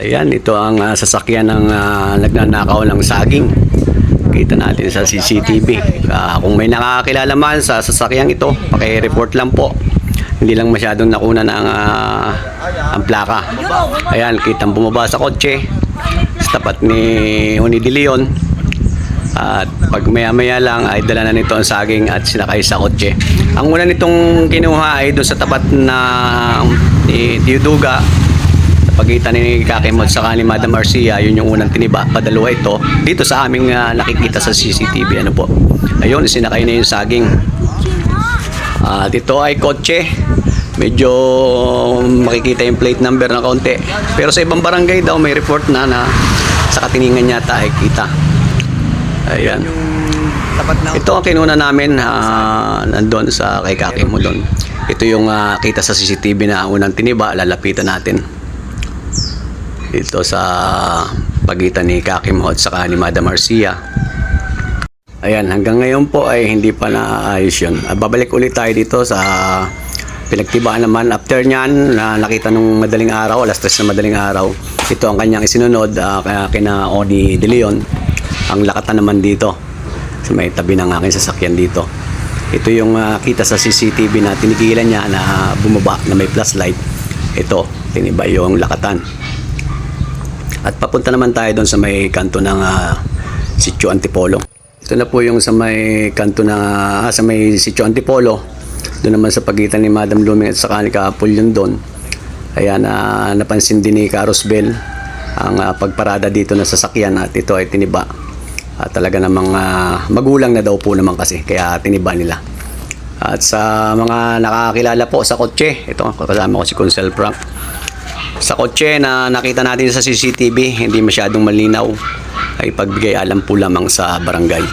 Ayan, ito ang sasakyan ng nagnanakaw ng saging. Kita natin sa CCTV. Kung may nakakilala man sa sasakyang ito, paki-report lang po. Hindi lang masyadong nakuna ng ang plaka. Ayan, kitang bumaba sa kotse sa tapat ni Uni De Leon. At pag maya-maya lang ay dala na nito ang saging at sinakay sa kotse. Ang una nitong kinuha ay doon sa tapat na ni Diuduga, pagitan ni Kakimot sa ni Madam Marcia. Yun yung unang tiniba, padalawa ito dito sa aming nakikita sa CCTV. Ano po, ayun, sinakay na yung saging. At ito ay kotse, medyo makikita yung plate number na kaunti, pero sa ibang barangay daw may report na sa katiningan yata ay kita. Ayan, ito ang kinuna namin nandun sa kay Kakimot doon. Ito yung kita sa CCTV na unang tiniba. Lalapitan natin ito sa pagitan ni Kakimot sa ni Madam Marcia. Ayan, hanggang ngayon po ay hindi pa naayos yun. Babalik ulit tayo dito sa pinagtibaan naman. After nyan, nakita nung madaling araw, alas 3 na madaling araw, ito ang kanyang isinunod kina Odi De Leon. Ang lakatan naman dito sa may tabi ng aking sasakyan dito. Ito yung kita sa CCTV na tinigilan niya na bumaba na may flashlight. Ito, tiniba yung lakatan. At papunta naman tayo doon sa may kanto ng Sitio Antipolo. Ito na po yung sa may kanto na sa may Sitio Antipolo. Doon naman sa pagitan ni Madam Luming at saka ni Kapulyon doon. Ayan, napansin din ni Carosbel ang pagparada dito na sasakyan at ito ay tiniba. Talaga namang magulang na daw po naman kasi kaya tiniba nila. At sa mga nakakilala po sa kotse, ito kasama ko si Consel Frank. Sa kotse na nakita natin sa CCTV, hindi masyadong malinaw, ay pagbigay alam po lamang sa barangay.